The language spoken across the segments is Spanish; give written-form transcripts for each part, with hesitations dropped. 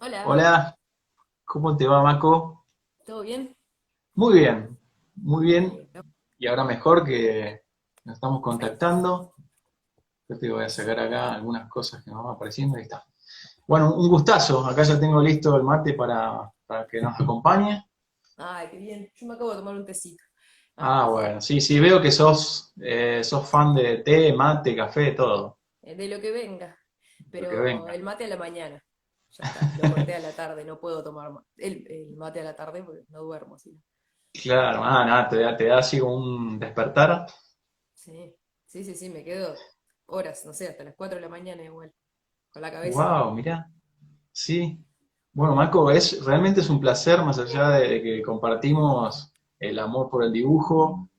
Hola, Hola, ¿cómo te va, Maco? ¿todo bien? Muy bien, muy Me bien. alegro. Y ahora mejor que nos estamos contactando. Yo te voy a sacar acá algunas cosas que nos van apareciendo. Ahí está. Bueno, un gustazo. Acá ya tengo listo el mate para que nos acompañe. Ay, qué bien. Yo me acabo de tomar un tecito. Ah, Ah, bueno, sí, sí, veo que sos fan de té, mate, café, todo de lo que venga. lo que Pero venga. el mate a la mañana. Ya está. Lo corté a la tarde. No puedo tomar el mate a la tarde porque no duermo así. Claro, nada, te da así como un despertar. Sí, sí, sí, sí. Me quedo horas, no sé, hasta las 4 de la mañana igual. Con la cabeza. Wow, mirá. Sí. Bueno, Marco, realmente es un placer, más allá de que compartimos el amor por el dibujo.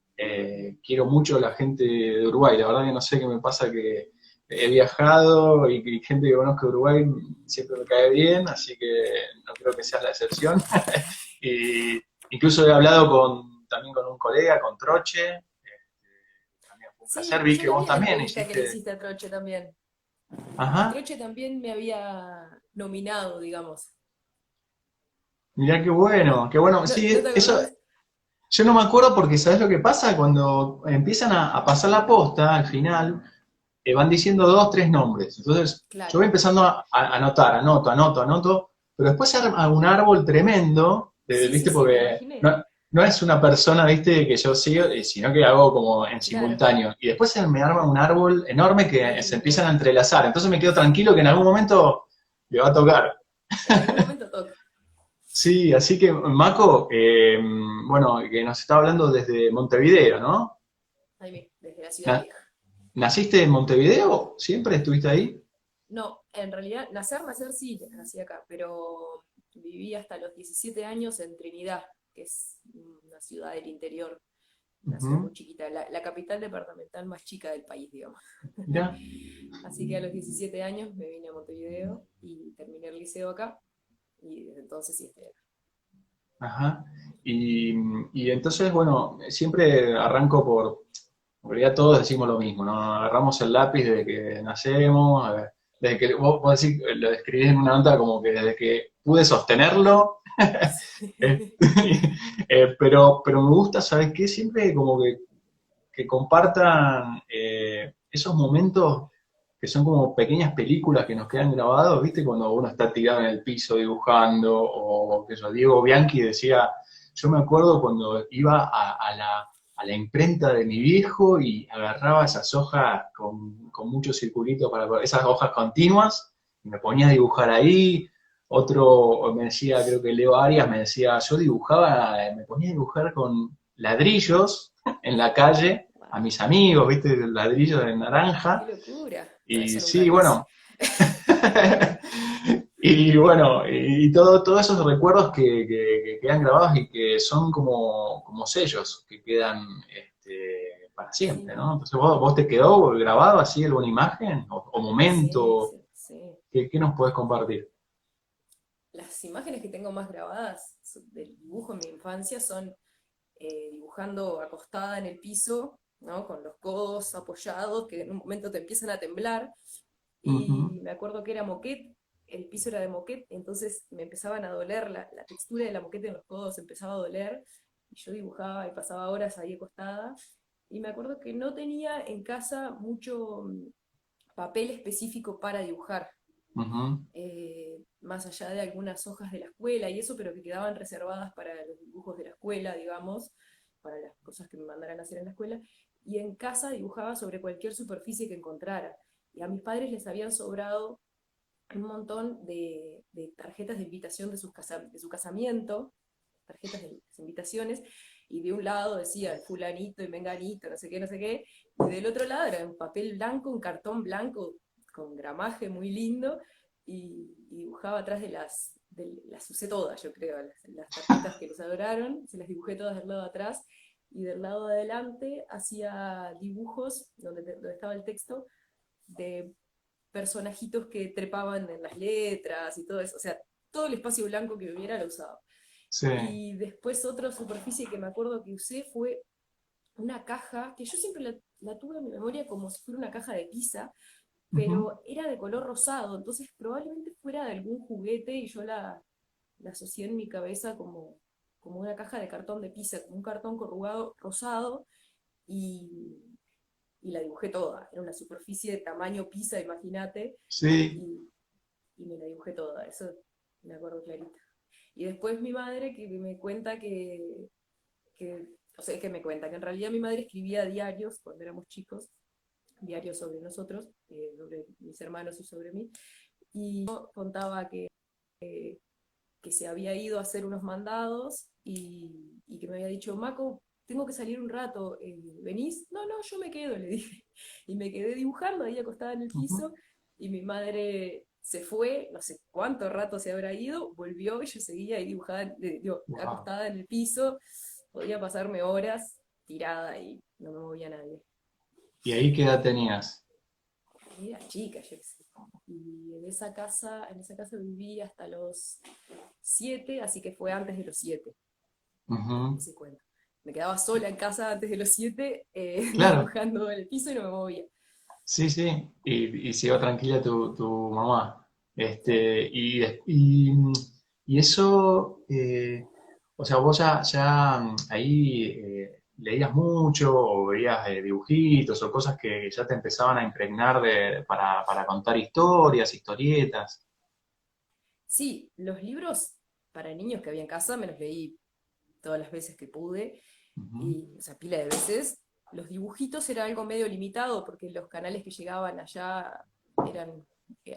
Quiero mucho a la gente de Uruguay. La verdad que no sé qué me pasa, que he viajado y gente que conozco de Uruguay siempre me cae bien, así que no creo que sea la excepción. Y incluso he hablado también con un colega, con Troche. También fue un placer. Sí, Vi yo que la vos vi la también entrevista que le hiciste. hiciste a Troche también. Y Ajá. Troche también me había nominado, digamos. Mirá qué bueno, qué bueno. ¿No te Sí, eso. acordás? Yo no me acuerdo porque ¿sabes lo que pasa? Cuando empiezan a pasar la posta al final, van diciendo dos, tres nombres. Entonces yo Claro. voy empezando a anotar, anoto, pero después se arma un árbol tremendo, Sí, sí, ¿viste? sí, me Porque imaginé. no es una persona, ¿viste? Que yo sigo, sino que hago como en Claro. simultáneo. Y después se me arma un árbol enorme que se Lindo. empiezan a entrelazar. Entonces me quedo tranquilo que en algún momento le va a tocar. En algún momento toca. Sí, así que, Mako, bueno, que nos está hablando desde Montevideo, ¿no? Ahí vi, desde la ciudad Na- vieja. ¿Naciste en Montevideo? ¿Siempre estuviste ahí? No, en realidad, nacer sí, nací acá, pero viví hasta los 17 años en Trinidad, que es una ciudad del interior, una ciudad Ujú. muy chiquita, la capital departamental más chica del país, digamos. Mirá, Así que a los 17 años me vine a Montevideo y terminé el liceo acá, y desde entonces sí estoy acá. ajá. Y, y entonces, bueno, siempre arranco en realidad todos decimos lo mismo, ¿no? Agarramos el lápiz desde que nacemos, desde que vos decís, lo describís en una nota como que desde que pude sostenerlo. eh, pero me gusta, ¿sabes qué? Siempre como que compartan esos momentos que son como pequeñas películas que nos quedan grabados, ¿viste? Cuando uno está tirado en el piso dibujando, o que yo, Diego Bianchi decía, yo me acuerdo cuando iba a la imprenta de mi viejo y agarraba esas hojas con muchos circulitos, esas hojas continuas, y me ponía a dibujar ahí. Otro me decía, creo que Leo Arias me decía, yo dibujaba, me ponía a dibujar con ladrillos en la calle a Wow, mis amigos, ¿viste? Ladrillos de qué naranja. locura. No, Y eso nunca sí, lo hice. bueno. Y bueno, y todos esos recuerdos que quedan grabados y que son como sellos que quedan para siempre, Sí, ¿no? Entonces, ¿vos te quedó grabado así alguna imagen o sí, momento? sí, sí. ¿Qué nos podés compartir? Las imágenes que tengo más grabadas del dibujo en mi infancia son dibujando acostada en el piso, ¿no? Con los codos apoyados, que en un momento te empiezan a temblar. Ujú. Y me acuerdo que era moquette, el piso era de moquette, entonces me empezaban a doler, la textura de la moquette en los codos empezaba a doler, y yo dibujaba y pasaba horas ahí acostada. Y me acuerdo que no tenía en casa mucho papel específico para dibujar, Ujú. más allá de algunas hojas de la escuela y eso, pero que quedaban reservadas para los dibujos de la escuela, digamos, para las cosas que me mandaran a hacer en la escuela. Y en casa dibujaba sobre cualquier superficie que encontrara. Y a mis padres les habían sobrado un montón de tarjetas de invitación de su casamiento, tarjetas de invitaciones, y de un lado decía fulanito y menganito, no sé qué, no sé qué, y del otro lado era un papel blanco, un cartón blanco con gramaje muy lindo, y dibujaba atrás las usé todas, yo creo, las tarjetas que les adoraron, se las dibujé todas del lado de atrás, y del lado de adelante hacía dibujos donde estaba el texto de personajitos que trepaban en las letras y todo eso, o sea, todo el espacio blanco que hubiera lo usaba. Sí. Y después otra superficie que me acuerdo que usé fue una caja, que yo siempre la tuve en mi memoria como si fuera una caja de pizza, Ujú. pero era de color rosado, entonces probablemente fuera de algún juguete y yo la asocié en mi cabeza como una caja de cartón de pizza, como un cartón corrugado rosado, y, y la dibujé toda. Era una superficie de tamaño pizza, imagínate, Sí, y, y me la dibujé toda, eso me acuerdo clarito. Y después mi madre que me cuenta que, o sea, que me cuenta que en realidad mi madre escribía diarios cuando éramos chicos, diarios sobre nosotros, sobre mis hermanos y sobre mí, y yo contaba que se había ido a hacer unos mandados y que me había dicho, Maco, tengo que salir un rato, ¿venís? No, no, yo me quedo, le dije. Y me quedé dibujando ahí acostada en el ujú. piso y mi madre se fue, no sé cuánto rato se habrá ido, volvió y yo seguía ahí dibujada, digo, Wow. acostada en el piso, podía pasarme horas tirada y no me movía nadie. ¿Y ahí qué edad tenías? Era chica, yo qué sé. Y en esa casa viví hasta los 7, así que fue antes de los 7, Ujú. ese cuento. Me quedaba sola en casa antes de los 7, Claro, dibujando en el piso y no me movía. sí, sí. Y se iba tranquila tu mamá. Claro. Y eso, o sea, vos ya ahí leías mucho o veías dibujitos o cosas que ya te empezaban a impregnar para contar historias, historietas. Sí, los libros para niños que había en casa me los leí todas las veces que pude, Ujú, y, o sea, pila de veces. Los dibujitos era algo medio limitado porque los canales que llegaban allá eran,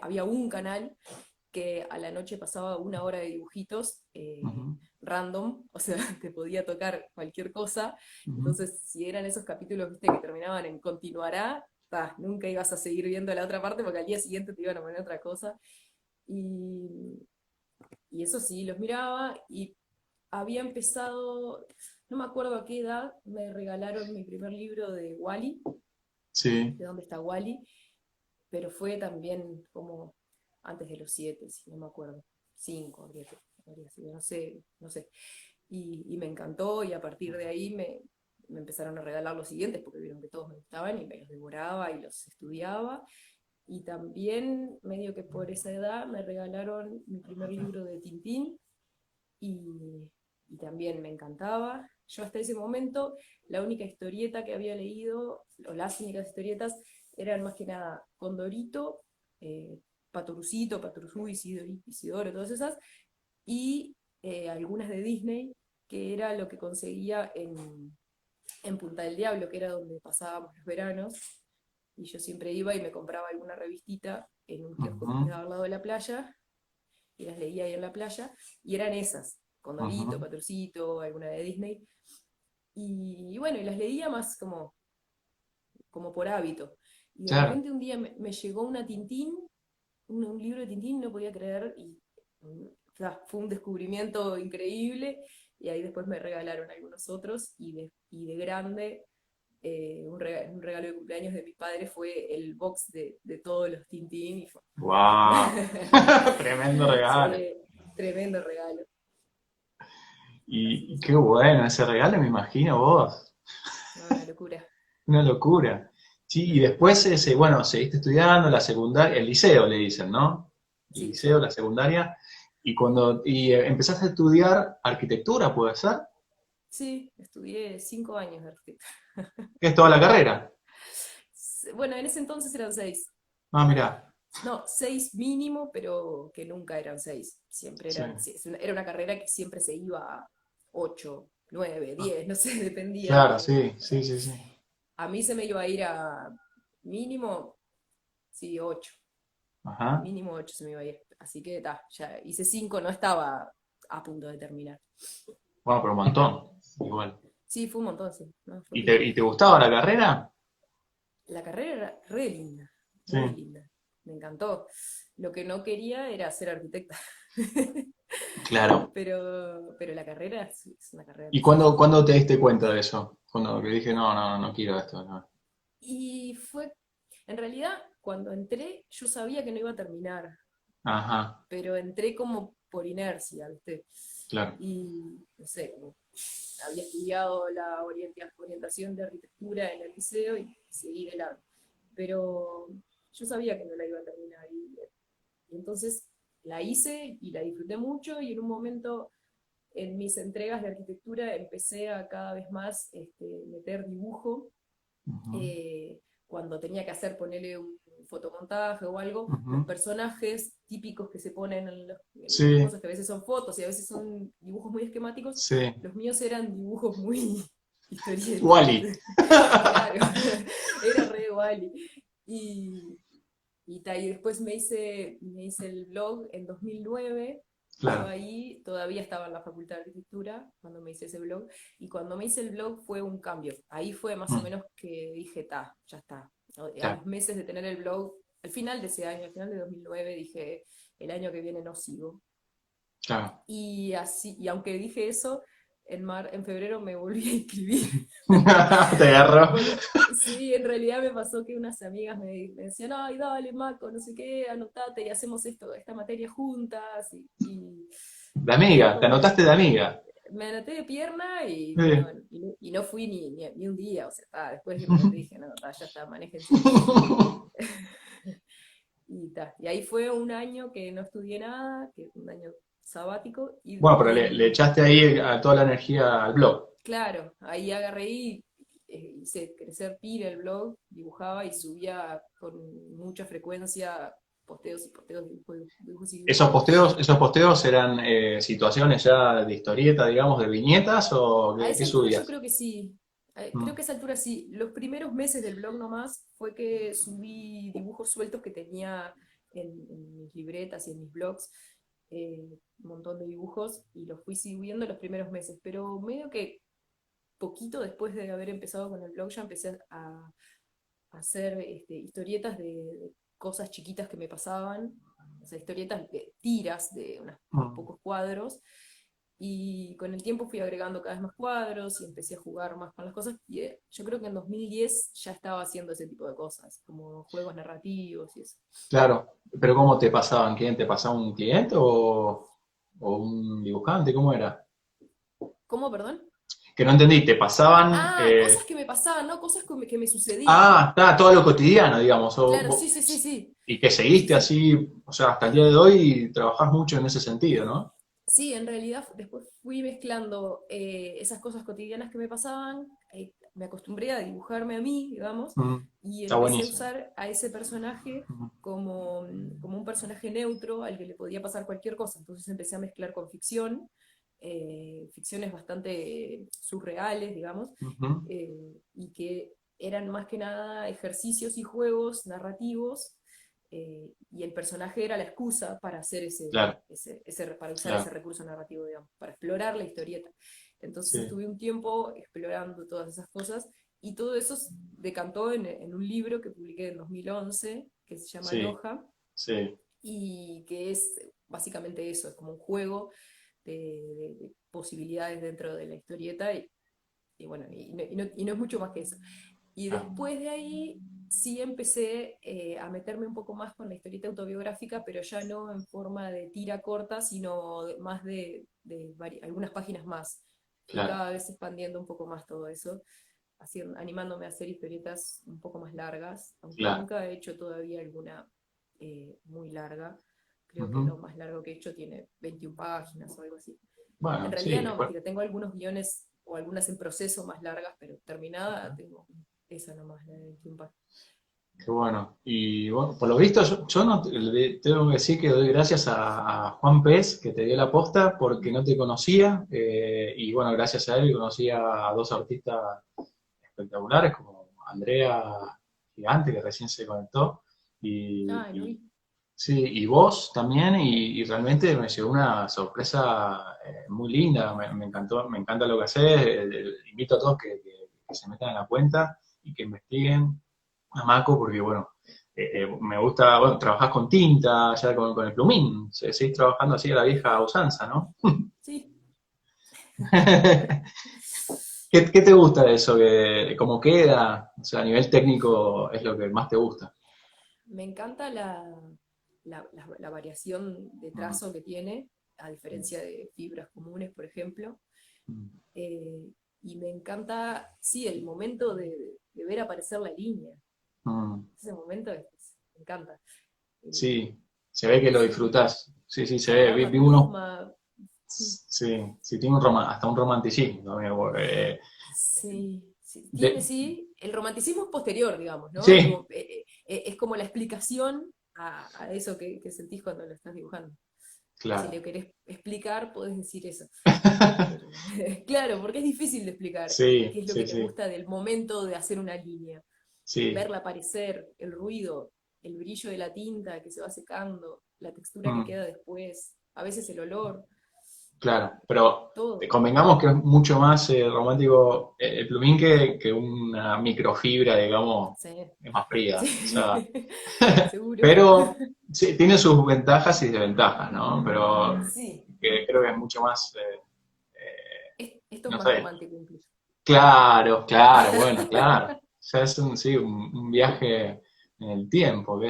había un canal que a la noche pasaba 1 hora de dibujitos ujú, random, o sea, te podía tocar cualquier cosa. ujú, Entonces, si eran esos capítulos, viste, que terminaban en continuará, nunca ibas a seguir viendo la otra parte porque al día siguiente te iban a poner otra cosa. Y, y eso sí, los miraba y había empezado, no me acuerdo a qué edad, me regalaron mi primer libro de Wally, sí. de dónde está Wally, pero fue también como antes de los 7, si no me acuerdo, 5 habría sido, no sé, no sé. Y me encantó y a partir de ahí me empezaron a regalar los siguientes porque vieron que todos me gustaban y me los devoraba y los estudiaba. Y también, medio que por esa edad, me regalaron mi primer libro de Tintín y, y también me encantaba. Yo hasta ese momento, la única historieta que había leído, o las únicas historietas, eran más que nada Condorito, eh, Patorucito, Patoruzú, Isidoro, Isidoro, todas esas, y algunas de Disney, que era lo que conseguía en Punta del Diablo, que era donde pasábamos los veranos, y yo siempre iba y me compraba alguna revistita en un kiosco que Ujú, quedaba al lado de la playa, y las leía ahí en la playa, y eran esas, Condorito, ujú. Patrocito, alguna de Disney, y bueno, y las leía más como por hábito. Y de Claro. repente un día me llegó una Tintín, un libro de Tintín, no podía creer, y o sea, fue un descubrimiento increíble, y ahí después me regalaron algunos otros, y de grande, un regalo de cumpleaños de mis padres fue el box de todos los Tintín, y fue... Wow. Tremendo regalo. Sí, tremendo regalo. Así que Y qué sí, bueno ese regalo, me imagino vos. no, una locura. Una locura. Sí, y después, ese, bueno, seguiste estudiando la secundaria, el liceo le dicen, ¿no? El Sí, liceo, sí. la secundaria. Y empezaste a estudiar arquitectura, ¿puede ser? Sí, estudié 5 años de arquitectura. ¿Qué es toda la carrera? Bueno, en ese entonces eran 6. Ah, mirá. No, 6 mínimo, pero que nunca eran 6. Siempre Sí. eran, sí, era una carrera que siempre se iba a 8, 9, Ah, 10, no sé, dependía claro, de... sí, sí, sí, sí. A mí se me iba a ir a mínimo, sí, 8. Ajá. Mínimo 8 se me iba a ir. Así que ya hice 5, no estaba a punto de terminar. Bueno, pero un montón, igual. Sí, fue un montón, sí. No, fue ¿Y pila. te gustaba la carrera? La carrera era re linda, Sí. muy linda. Me encantó. Lo que no quería era ser arquitecta. Claro. Pero la carrera es una carrera ¿Y preciosa. cuándo te diste cuenta de eso? Cuando que dije, no, no, no quiero esto. No. Y fue, en realidad, cuando entré, yo sabía que no iba a terminar, Ajá, pero entré como por inercia, ¿viste? claro. Y, no sé, como había estudiado la orientación de arquitectura en el liceo y seguí de largo. Pero yo sabía que no la iba a terminar. Y entonces la hice y la disfruté mucho y en un momento en mis entregas de arquitectura empecé a cada vez más meter dibujo. Ujú, eh, Cuando tenía que hacer, ponerle un fotomontaje o algo, los ujú. personajes típicos que se ponen en las Sí, cosas, que a veces son fotos y a veces son dibujos muy esquemáticos, sí. los míos eran dibujos muy historietas. Wally. Claro, era re Wally. Y, y después me hice el blog en 2009. Yo Claro, ahí todavía estaba en la Facultad de Arquitectura cuando me hice ese blog. Y cuando me hice el blog fue un cambio. Ahí fue más o mm, menos que dije, ta, ya está. A claro, los meses de tener el blog, al final de ese año, al final de 2009, dije, el año que viene no sigo. claro. Y así, y aunque dije eso, en febrero me volví a inscribir. Te agarró. Porque sí, en realidad me pasó que unas amigas me decían, ay, dale, Maco, no sé qué, anotate y hacemos esta materia juntas. De Y fue amiga, te como, anotaste de amiga. me anoté de pierna Sí. y no fui ni un día, o sea, después que me anoté dije, no, ya está, manéjense. Y ahí fue un año que no estudié nada, que un año sabático, Bueno, pero le echaste ahí a toda la energía al blog. claro, ahí agarré y hice crecer pila el blog, dibujaba y subía con mucha frecuencia posteos y posteos, dibujos y dibujos. Esos posteos eran situaciones ya de historieta, digamos, de viñetas o A qué esa altura yo subías? creo que sí. Creo Mm, que a esa altura sí. Los primeros meses del blog nomás fue que subí dibujos sueltos que tenía en mis libretas y en mis blogs. Un montón de dibujos y los fui subiendo los primeros meses. Pero medio que poquito después de haber empezado con el blog ya empecé a hacer historietas de cosas chiquitas que me pasaban. O sea, historietas de tiras de unos mm. pocos cuadros y con el tiempo fui agregando cada vez más cuadros y empecé a jugar más con las cosas. Y yo creo que en 2010 ya estaba haciendo ese tipo de cosas, como juegos narrativos y eso. Claro, pero ¿cómo te pasaban? ¿Quién te pasaba un cliente o un dibujante? ¿Cómo era? ¿Cómo, perdón? Que no entendí, te pasaban... Ah, cosas que me pasaban, ¿no? Cosas que me sucedían. Está todo lo cotidiano, digamos. Claro, sí, sí, sí, sí. Y que Sí, seguiste sí. así, o sea, hasta el día de hoy y trabajás mucho en ese sentido, ¿no? Sí, en realidad después fui mezclando esas cosas cotidianas que me pasaban, me acostumbré a dibujarme a mí, digamos, Mm, y está empecé a buenísimo. usar a ese personaje Mm, como un personaje neutro al que le podía pasar cualquier cosa. Entonces empecé a mezclar con ficción, ficciones bastante surreales, digamos, ujú, y que eran más que nada ejercicios y juegos narrativos, y el personaje era la excusa para hacer claro, para usar ese claro. recurso narrativo, digamos, para explorar la historieta. Entonces Sí, estuve un tiempo explorando todas esas cosas y todo eso decantó en un libro que publiqué en 2011 que se llama sí, Loja sí. y que es básicamente eso, es como un juego de posibilidades dentro de la historieta y bueno, y no es mucho más que eso. Y Ah, después de ahí sí empecé a meterme un poco más con la historieta autobiográfica, pero ya no en forma de tira corta, sino más de algunas páginas más. Fui claro, cada vez expandiendo un poco más todo eso, animándome a hacer historietas un poco más largas, aunque claro. nunca he hecho todavía alguna muy larga. Creo que Ujú. lo más largo que he hecho tiene 21 páginas o algo así. En Bueno, realidad sí, no, mentira, tengo algunos guiones o algunas en proceso más largas, pero terminada tengo esa nomás, la de 21 páginas. qué bueno. Y bueno, por lo visto, yo no tengo que decir que doy gracias a Juan Pez, que te dio la posta, porque no te conocía. Y bueno, gracias a él conocí a dos artistas espectaculares, como Andrea Gigante, que recién se conectó. Y, Ah, no y vi. sí, y vos también, y realmente me llegó una sorpresa muy linda. Me encantó, me encanta lo que haces. Invito a todos que se metan en la cuenta y que investiguen a Mako, porque bueno, me gusta, bueno, trabajás con tinta, ya con el plumín, seguís trabajando así a la vieja usanza, ¿no? Sí, ¿Qué te gusta de eso? ¿Cómo queda? O sea, a nivel técnico es lo que más te gusta. me encanta la variación de Mm, trazo que tiene, a diferencia de fibras comunes, por ejemplo. mm, Eh, y me encanta, sí, el momento de ver aparecer la línea. mm. Ese momento es me encanta. Eh, Sí, se ve que lo sí, disfrutás. Sí, sí, se ve. Drama, Vi unos. pluma, Sí, sí, tiene hasta un romanticismo también. sí, sí, tiene, De- sí. El romanticismo es posterior, digamos, ¿no? sí, Es como la explicación a eso que sentís cuando lo estás dibujando. Si claro. le querés explicar, podés decir eso. Pero, claro, porque es difícil de explicar qué Sí, es lo que sí, te sí, gusta del momento de hacer una línea. sí. Verla aparecer, el ruido, el brillo de la tinta que se va secando, la textura que Mm. queda después, a veces el olor, Claro, pero todo. convengamos que es mucho más romántico el plumín que una microfibra, digamos, Sí, es más fría. O sea, sí, seguro. pero sí, tiene sus ventajas y desventajas, ¿no? Pero Sí, creo que es mucho más, esto es no más sé. romántico incluso. Claro, claro, bueno, claro. Ya es sí, un viaje en el tiempo.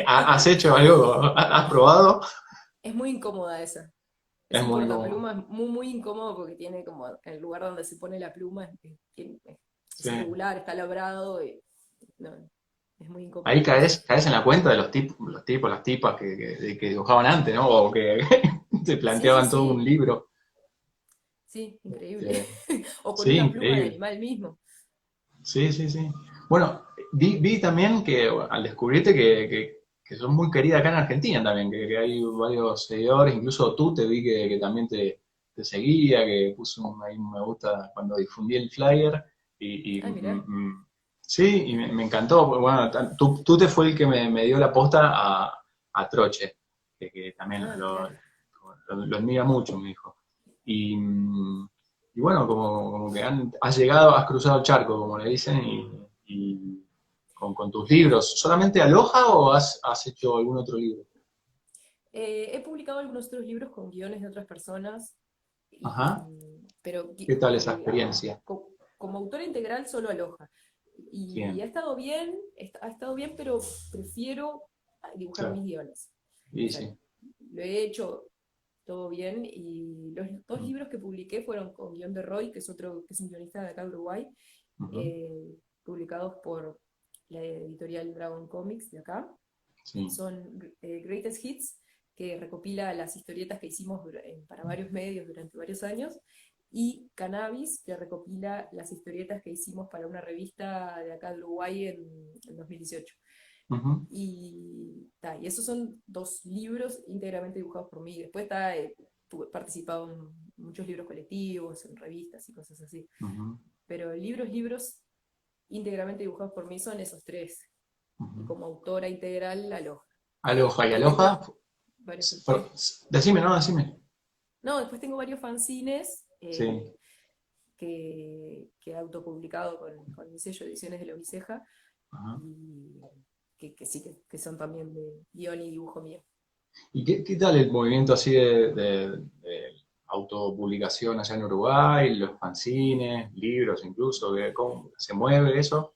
¿Has hecho algo? ¿Has probado? Es muy incómoda esa. Es Ese muy como, portapluma es muy, muy incómodo porque tiene como el lugar donde se pone la pluma es sí. irregular, está labrado y no, es muy incómodo. Ahí caes en la cuenta de los tipos, las tipas que dibujaban antes, ¿no? O que se Sí, sí, planteaban todo un sí, libro. sí, increíble. Este, O con sí, una pluma de increíble. animal mismo. Sí, sí, sí. Bueno, vi también que al descubrirte que sos muy querida acá en Argentina también, que hay varios seguidores, incluso tú te vi que también te seguía, que puso ahí un me gusta cuando difundí el flyer. Ah, mirá. Sí, y me encantó. Porque, bueno, tú te fue el que me dio la posta a Troche, que también Ah, claro. lo admira mucho, mi hijo. Y, y bueno, como que has llegado, has cruzado el charco, como le dicen, y con tus libros. ¿Solamente Aloha o has hecho algún otro libro? He publicado algunos otros libros con guiones de otras personas, Ajá. pero ¿Qué tal esa experiencia? como autora integral solo Aloha. Y Bien, ha estado bien, pero prefiero dibujar claro. mis guiones. O Y sea, sí. lo he hecho todo bien y los dos Mm, libros que publiqué fueron con guión de Roy, que es otro, que es un guionista de acá de Uruguay, ujú, publicados por la editorial Dragon Comics de acá. sí. Son Greatest Hits, que recopila las historietas que hicimos para varios medios durante varios años, y Cannabis, que recopila las historietas que hicimos para una revista de acá de Uruguay en 2018. Ujú. Y esos son dos libros íntegramente dibujados por mí. Después tuve participado en muchos libros colectivos, en revistas y cosas así. Ujú, Pero libros íntegramente dibujados por mí son esos tres. Y ujú. como autora integral, la Loja. Aloha y Después Aloha. tengo varios. Sí. Decime, no, decime. No, después tengo varios fanzines Sí. que he autopublicado con mi sello Ediciones de la Uniceja Ajá. y que sí, que son también de guión y dibujo mío. ¿Y qué tal el movimiento así de autopublicación allá en Uruguay, los fanzines, libros incluso? ¿Cómo se mueve eso?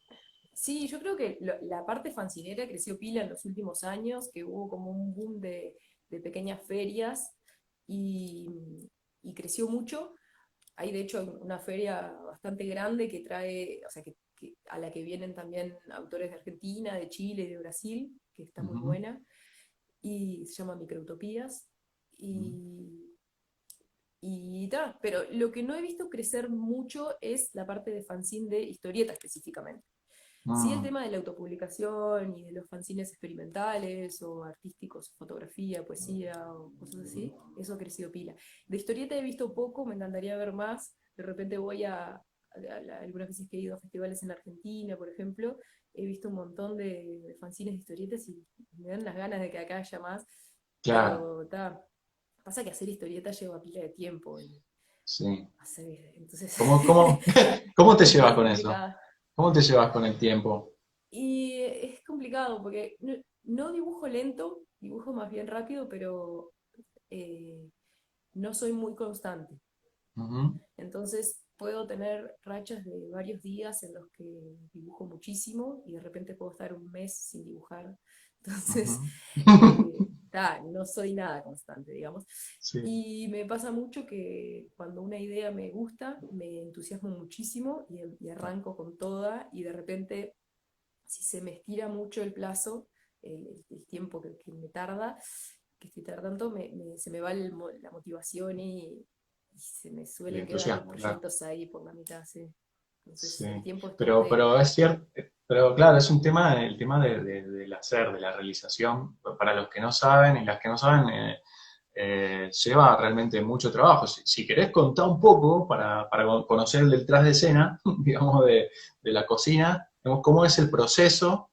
Sí, yo creo que la parte fancinera creció pila en los últimos años, que hubo como un boom de pequeñas ferias y, y creció mucho. Hay de hecho una feria bastante grande que trae, o sea, a la que vienen también autores de Argentina, de Chile y de Brasil, que está muy Ujú, buena, y se llama Microutopías. ujú. Y, pero lo que no he visto crecer mucho es la parte de fanzine de historieta específicamente. Sí, el Mm, tema de la autopublicación y de los fanzines experimentales o artísticos, fotografía, poesía o cosas así, eso ha crecido pila. De historieta he visto poco, me encantaría ver más. De repente voy algunas veces que he ido a festivales en Argentina, por ejemplo, he visto un montón de fanzines de historietas y me dan las ganas de que acá haya más, claro, pero pasa que hacer historieta lleva pila de tiempo y sí. entonces ¿Cómo te es llevas con eso? complicada. ¿Cómo te llevas con el tiempo? Y es complicado porque no dibujo lento, dibujo más bien rápido, pero eh, no soy muy constante. Ujú, Entonces puedo tener rachas de varios días en los que dibujo muchísimo y de repente puedo estar un mes sin dibujar. Entonces, ujú. no soy nada constante, digamos. Sí, Y me pasa mucho que cuando una idea me gusta, me entusiasmo muchísimo y arranco con toda y de repente si se me estira mucho el plazo, el tiempo que me tarda, que estoy tardando, se me va la motivación y se me El suelen quedar los entusiasmo, claro. proyectos ahí por la mitad, sí. Entonces Sí, el tiempo es todo. pero es cierto, pero claro, es un tema, el tema del hacer, de la realización, para los que no saben y las que no saben, lleva realmente mucho trabajo. Si querés contar un poco, para conocer el detrás de escena, digamos, de la cocina, digamos, cómo es el proceso,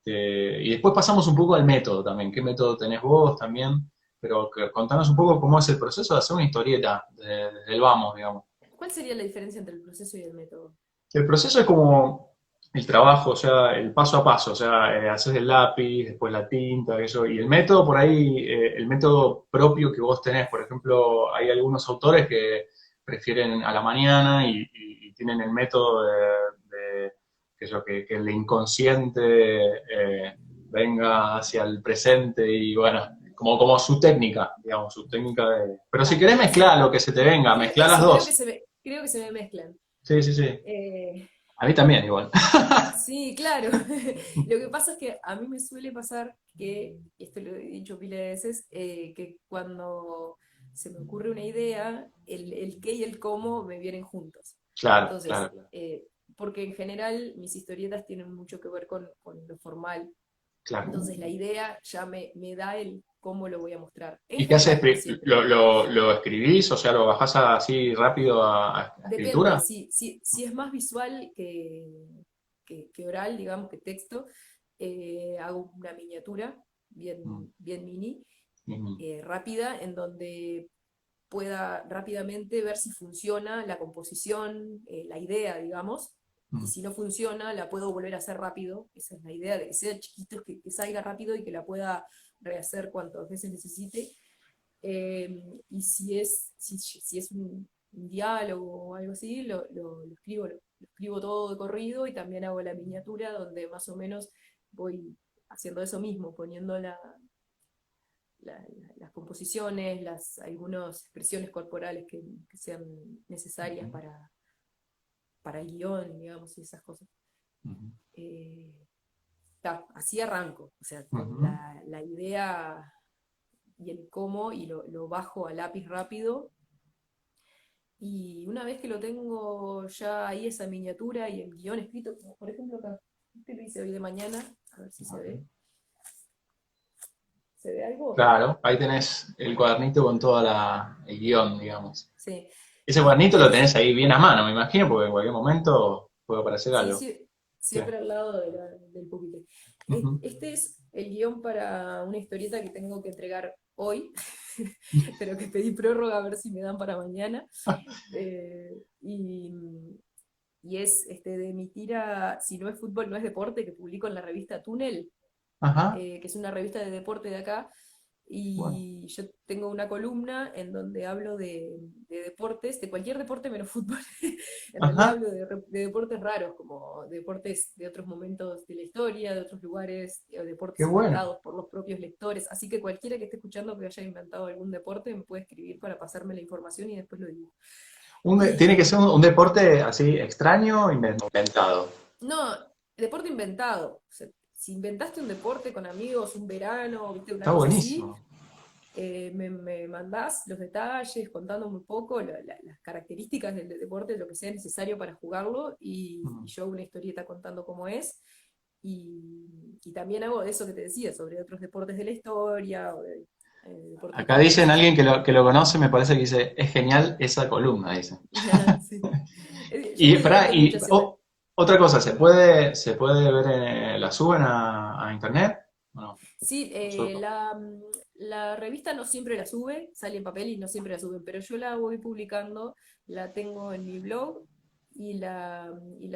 y después pasamos un poco al método también, qué método tenés vos también, pero contanos un poco cómo es el proceso de hacer una historieta, desde el vamos, digamos. ¿Cuál sería la diferencia entre el proceso y el método? El proceso es como el trabajo, o sea, el paso a paso, o sea, haces el lápiz, después la tinta, eso, y el método por ahí, el método propio que vos tenés, por ejemplo, hay algunos autores que prefieren a la mañana y tienen el método que el inconsciente venga hacia el presente y bueno, como su técnica, digamos, su técnica de... Pero si Claro, querés mezclar lo que se te venga, mezclar las eso, dos. creo que se me mezclan. Sí, sí, sí. Eh, A mí también igual. sí, claro. Lo que pasa es que a mí me suele pasar que, y esto lo he dicho pila de veces, que cuando se me ocurre una idea, el qué y el cómo me vienen juntos. Claro, Entonces, claro, claro. porque en general mis historietas tienen mucho que ver con lo formal. Claro. Entonces la idea ya me da el cómo lo voy a mostrar. En ¿Y qué haces? general, no siempre. ¿Lo escribís? O sea, ¿lo bajás así rápido a Depende, escritura? si es más visual que oral, digamos, que texto, hago una miniatura Mm, bien mini, mm, rápida, en donde pueda rápidamente ver si funciona la composición, la idea, digamos, y mm, si no funciona, la puedo volver a hacer rápido. Esa es la idea, de que sea chiquito, que salga rápido y que la pueda rehacer cuantas veces necesite. Y si es un diálogo o algo así, lo escribo todo de corrido y también hago la miniatura donde más o menos voy haciendo eso mismo, poniendo las composiciones, algunas expresiones corporales que sean necesarias mm, para el guión, digamos, y esas cosas. mm, Eh, así arranco, o sea, con mm. la idea y el cómo, y lo bajo a lápiz rápido. Y una vez que lo tengo ya ahí, esa miniatura y el guión escrito, como por ejemplo acá, este lo hice hoy de mañana, a ver si se ve. ¿Se ve algo? Claro, ahí tenés el cuadernito con toda el guión, digamos. Sí. Ese cuadernito lo Es, tenés ahí bien a mano, me imagino, porque en cualquier momento puede aparecer sí, algo. sí, Sí. siempre al lado del pupitre. Ujú. Este es el guión para una historieta que tengo que entregar hoy, pero que pedí prórroga a ver si me dan para mañana. Y es de mi tira Si no es fútbol, no es deporte, que publico en la revista Túnel, Ajá, que es una revista de deporte de acá, bueno, y yo tengo una columna en donde hablo de deportes, de cualquier deporte menos fútbol. En realidad ajá, hablo de deportes raros, como deportes de otros momentos de la historia, de otros lugares, o qué deportes bueno. inventados por los propios lectores. Así que cualquiera que esté escuchando que haya inventado algún deporte me puede escribir para pasarme la información y después lo digo. Tiene que Y ser un deporte así extraño o inventado. no, deporte inventado. O sea, si inventaste un deporte con amigos, un verano, ¿viste? Una Está cosa así, buenísimo. me mandás los detalles, contándome un poco las características del deporte, lo que sea necesario para jugarlo, y Mm. yo hago una historieta contando cómo es. Y también hago eso que te decía, sobre otros deportes de la historia, o de deportes Acá dicen, japoneses. alguien que lo conoce, me parece que dice, es genial esa columna, dice. Sí. Yo Y, me pará, divierto mucho haciendo. otra cosa, ¿se puede ver, la suben a internet? No, Sí, nosotros. la revista no siempre la sube, sale en papel y no siempre la suben, pero yo la voy publicando, la tengo en mi blog y la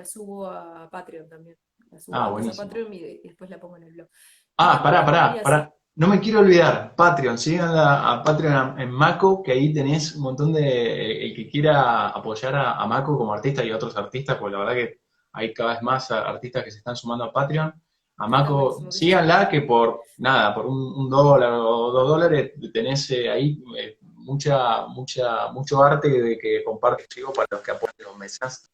subo a Patreon también. La subo Ah, antes a buenísimo. Patreon y después la pongo en el blog. Y Ah, tengo pará, pará, varias. pará. No me quiero olvidar, Patreon, sigan a Patreon en Mako, que ahí tenés un montón el que quiera apoyar a Mako como artista y a otros artistas, porque la verdad que hay cada vez más artistas que se están sumando a Patreon. A Está Mako, buenísimo que se sumen. síganla, que por nada, por un dólar o $2 tenés ahí mucho arte que comparte contigo para los que apoyan los meses.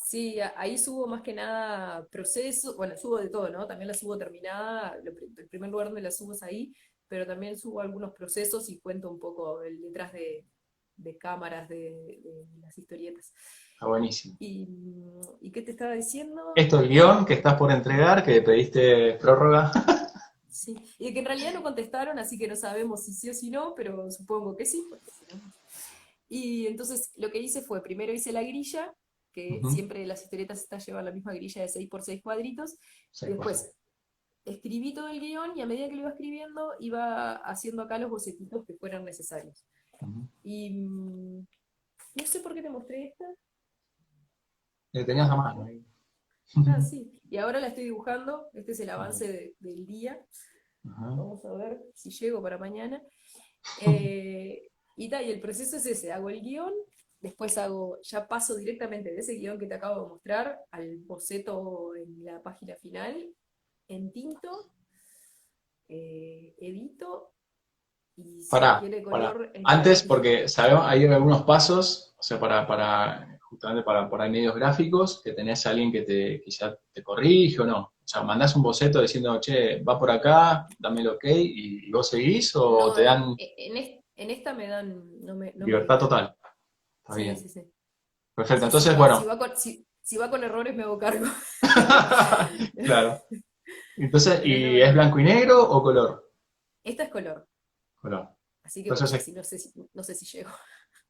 Sí, ahí subo más que nada proceso, bueno, subo de todo, ¿no? También la subo terminada, el primer lugar donde la subo es ahí, pero también subo algunos procesos y cuento un poco el detrás de cámaras de las historietas. Está buenísimo. ¿Y qué te estaba diciendo? Esto, el guión que estás por entregar, que pediste prórroga. Sí, y que en realidad no contestaron, así que no sabemos si sí o si no, pero supongo que sí, porque si no. Y entonces lo que hice fue, primero hice la grilla, que Ujú. siempre las historietas están llevan la misma grilla de 6 por 6 cuadritos, y 6 por 6. después escribí todo el guión y a medida que lo iba escribiendo iba haciendo acá los bocetitos que fueran necesarios. Ujú. Y no sé por qué te mostré esta. Le tenías a mano ahí. Ah, sí. Y ahora la estoy dibujando. Este es el Ujú. avance del día. Ajá. Vamos a ver si llego para mañana. Y el proceso es ese, hago el guión, después ya paso directamente de ese guión que te acabo de mostrar al boceto en la página final, en tinto, edito, y si se Pará, quiere pará. color, en Antes, color. porque sabemos, hay algunos pasos, o sea, justamente para, por ahí medios gráficos, que tenés a alguien que te, quizá te corrige o no. O sea, mandás un boceto diciendo, che, va por acá, dame el ok, y vos seguís, o No, te dan en esta me dan, no me libertad dictan. total. Está Sí, bien. sí, sí. Perfecto. Sí, Entonces, bueno. si va con errores me hago cargo. Claro. Entonces, Pero ¿y no, es no. blanco y negro o color? Esta es color, Color. así que Entonces, no sé no sé si llego.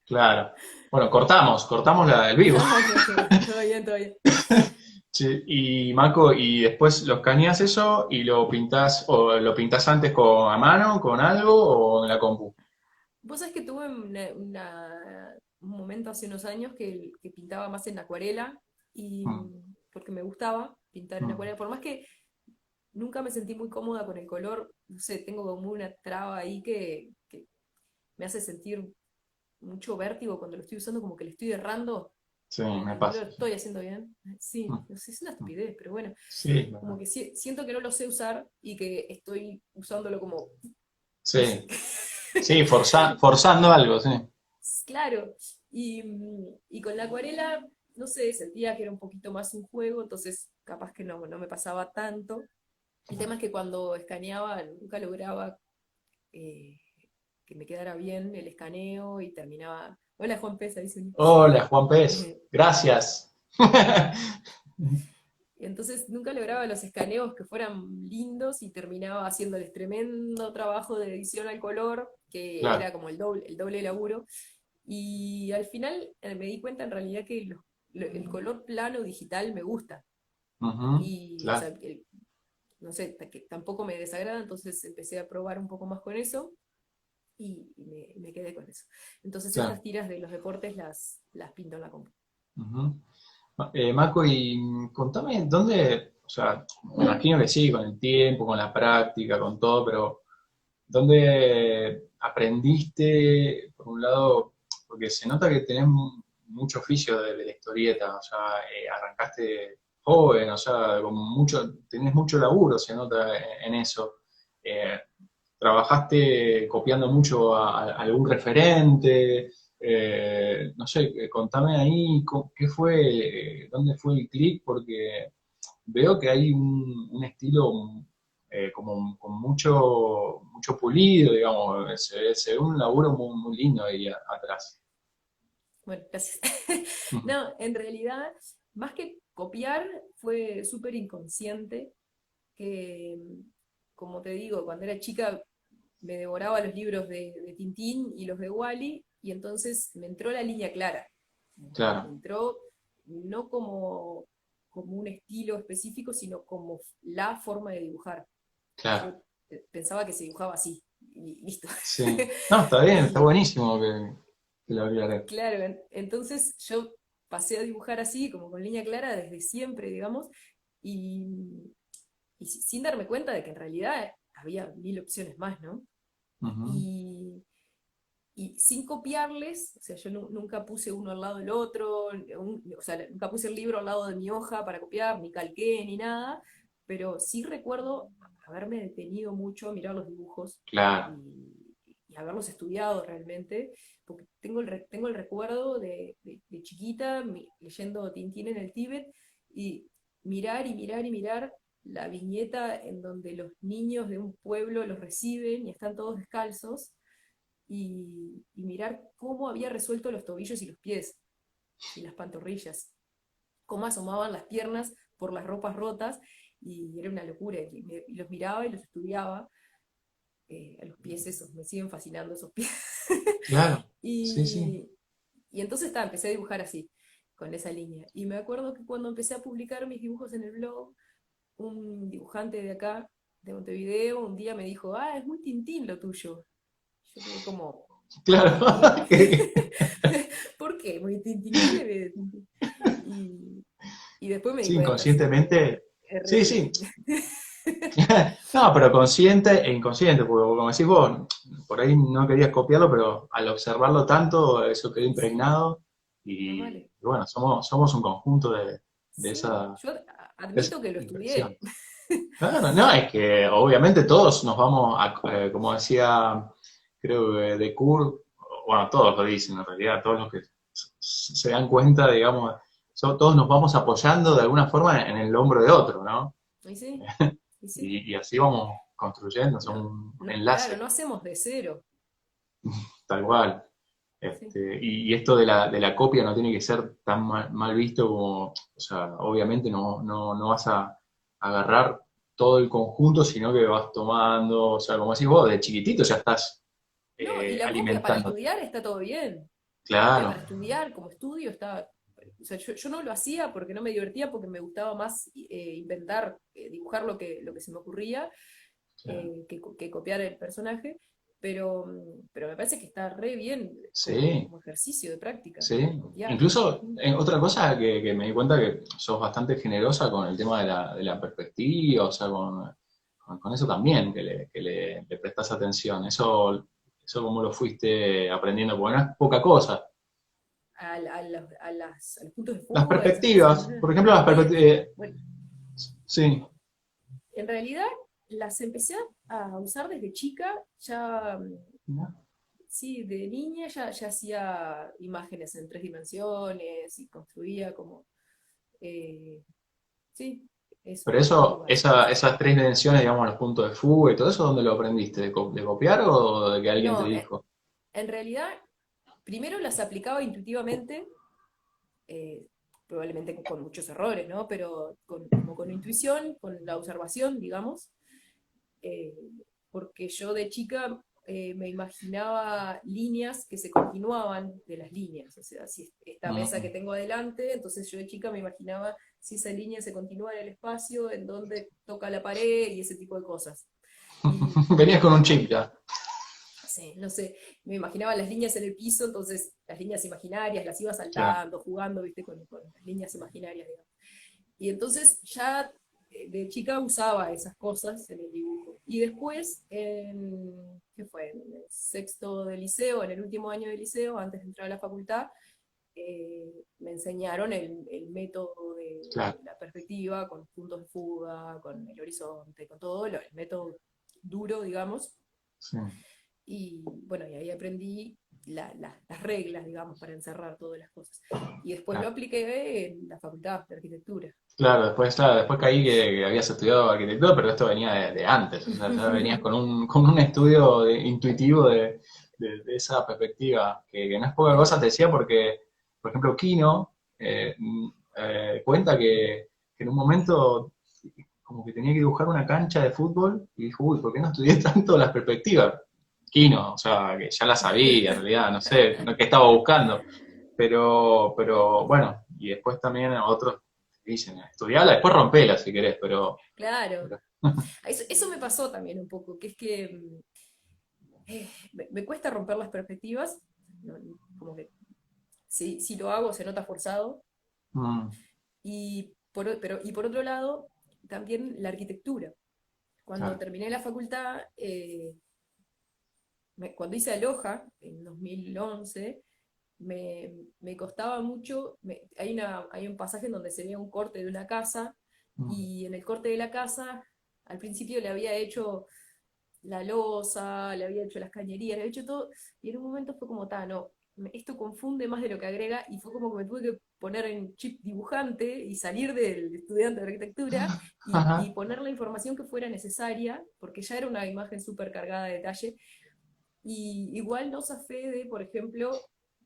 claro. Bueno, cortamos el vivo. No, todo bien, todo bien. Sí, y Marco, y después lo escaneas eso y lo pintás, o lo pintás antes a mano, con algo, o en la compu. Vos sabés que tuve un momento hace unos años que pintaba más en acuarela, y Mm, porque me gustaba pintar en mm, acuarela, por más que nunca me sentí muy cómoda con el color, no sé, tengo como una traba ahí que me hace sentir mucho vértigo cuando lo estoy usando, como que le estoy errando sí, me y no lo pasa. Sí. estoy haciendo bien. Sí, Mm, no sé, es una mm. estupidez, pero bueno, Sí, como que siento que no lo sé usar y que estoy usándolo como, no sé. sí, sí, forzando algo, sí. Claro, y con la acuarela, no sé, sentía que era un poquito más un juego, entonces capaz que no me pasaba tanto. El tema es que cuando escaneaba nunca lograba eh, que me quedara bien el escaneo y terminaba. Hola Juan Pesa, dice un. Hola, Juan Pez, gracias. Entonces nunca lograba los escaneos que fueran lindos y terminaba haciéndoles tremendo trabajo de edición al color, que Claro. era como el doble laburo. Y al final me di cuenta en realidad que el color plano digital me gusta. Ujú, Y, o sea, claro, no sé, que tampoco me desagrada, entonces empecé a probar un poco más con eso y me quedé con eso. Entonces claro. estas tiras de los deportes las pinto en la compu. Ujú. Marco, y contame, ¿dónde, o sea, me imagino que sí, con el tiempo, con la práctica, con todo, pero ¿dónde aprendiste, por un lado, porque se nota que tenés mucho oficio de la historieta, o sea, arrancaste joven, o sea, con mucho, tenés mucho laburo, se nota en eso. Eh, ¿Trabajaste copiando mucho a algún referente? No sé, contame ahí qué fue, dónde fue el clic, porque veo que hay un estilo como con mucho pulido, digamos, se ve un laburo muy lindo ahí atrás. Bueno, gracias. Ujú. No, en realidad, más que copiar, fue súper inconsciente, que, como te digo, cuando era chica me devoraba los libros de Tintín y los de Wally, y entonces me entró la línea clara. Me Claro, entró no como un estilo específico, sino como la forma de dibujar. claro, Yo pensaba que se dibujaba así, y listo. sí. No, está bien, está Y buenísimo que lo aclaré. claro, entonces yo pasé a dibujar así, como con línea clara, desde siempre, digamos, y, y sin darme cuenta de que en realidad había mil opciones más, ¿no? Ujú, Y, y sin copiarles, o sea, yo nunca puse uno al lado del otro, o sea, nunca puse el libro al lado de mi hoja para copiar, ni calqué, ni nada, pero sí recuerdo haberme detenido mucho a mirar los dibujos claro, y haberlos estudiado realmente, porque tengo el recuerdo de chiquita leyendo Tintín en el Tíbet y mirar y mirar y mirar la viñeta en donde los niños de un pueblo los reciben y están todos descalzos y mirar cómo había resuelto los tobillos y los pies y las pantorrillas, cómo asomaban las piernas por las ropas rotas y era una locura. Y los miraba y los estudiaba. A los pies esos, me siguen fascinando esos pies. Claro, sí, sí. y, y entonces empecé a dibujar así, con esa línea. Y me acuerdo que cuando empecé a publicar mis dibujos en el blog, un dibujante de acá, de Montevideo, un día me dijo, es muy Tintín lo tuyo. Yo quedé como, Claro. ¿por qué? que- ¿Por qué muy Tintín? ¿Qué tiene de Tintín? Y, y después me di Sí, cuenta, sí, inconscientemente. es re Sí, sí. Tintín. No, pero consciente e inconsciente, porque como decís vos, por ahí no querías copiarlo, pero al observarlo tanto, eso quedó Y sí, impregnado. más Y vale. bueno, somos un conjunto de Sí, yo esa admito que lo impresión. estudié. Claro, no, es que obviamente todos nos vamos como decía, creo que de Kurt, bueno, todos lo dicen en realidad, todos los que se dan cuenta, digamos, todos nos vamos apoyando de alguna forma en el hombro de otro, ¿no? Y sí, y sí. Y así vamos construyendo, son No, un claro, enlace, no hacemos de cero. tal cual. Sí. Y esto de la copia no tiene que ser tan mal visto como, o sea, obviamente no vas a agarrar todo el conjunto, sino que vas tomando, o sea, como decís vos, de chiquitito ya estás No, y la copia para alimentando. estudiar está todo bien. La copia Claro, para estudiar como estudio está. O sea, yo no lo hacía porque no me divertía, porque me gustaba más inventar, dibujar lo que se me ocurría, claro. que copiar el personaje. Pero me parece que está re bien Sí, como ejercicio de práctica, sí. copiar. Incluso, Ujú. otra cosa que me di cuenta que sos bastante generosa con el tema de la perspectiva, o sea, con eso también, que le prestás atención. Eso cómo lo fuiste aprendiendo, porque no es poca cosa. A los puntos de Las fuga y esas cosas. perspectivas, por ejemplo, las perspectivas, Bueno, sí, en realidad las empecé a usar desde chica, ya sí, de niña ya hacía imágenes en 3 dimensiones y construía como, eh, sí, eso, pero eso, fugas y cosas. esas tres dimensiones, digamos, los puntos de fuga y todo eso, ¿dónde lo aprendiste? ¿De copiar o de que alguien te No, dijo? en realidad, primero las aplicaba intuitivamente, eh, probablemente con muchos errores, ¿no? Pero como con intuición, con la observación, digamos, eh, porque yo de chica me imaginaba líneas que se continuaban de las líneas, o sea, si esta mesa que Mm. tengo adelante, entonces yo de chica me imaginaba si esa línea se continúa en el espacio, en donde toca la pared y ese tipo de cosas. Y Venías con un chip ya. sí, no sé, me imaginaba las líneas en el piso, entonces las líneas imaginarias las iba Claro. saltando, jugando, viste, con las líneas imaginarias, digamos. Y entonces ya de chica usaba esas cosas en el dibujo. Y después, ¿qué fue? En el sexto de liceo, en el último año de liceo, antes de entrar a la facultad, me enseñaron el método de Claro, la perspectiva, con puntos de fuga, con el horizonte, con todo, el método duro, digamos. sí, Y bueno, y ahí aprendí las reglas, digamos, para encerrar todas las cosas. Y después lo claro. apliqué en la facultad de arquitectura. Claro, después caí que habías estudiado arquitectura, pero esto venía de antes, o sea, ya venías con un estudio intuitivo de esa perspectiva, que no es poca cosa, te decía, porque, por ejemplo, Kino cuenta que en un momento como que tenía que dibujar una cancha de fútbol y dijo, uy, ¿por qué no estudié tanto las perspectivas? Kino, o sea, que ya la sabía, en realidad, no sé, no qué estaba buscando. Pero bueno, y después también otros dicen, estudiala, después rompela si querés, pero, Claro, pero- eso me pasó también un poco, que es que me cuesta romper las perspectivas, no, como que si lo hago se nota forzado, mm, y por otro lado, también la arquitectura. Cuando claro, terminé la facultad, cuando hice Aloha en 2011, me costaba mucho, hay un pasaje en donde se ve un corte de una casa, mm, y en el corte de la casa, al principio le había hecho la loza, le había hecho las cañerías, le había hecho todo, y en un momento fue como, no, esto confunde más de lo que agrega, y fue como que me tuve que poner en chip dibujante y salir del estudiante de arquitectura y Ajá. poner la información que fuera necesaria, porque ya era una imagen súper cargada de detalle, y igual no zafé de, por ejemplo,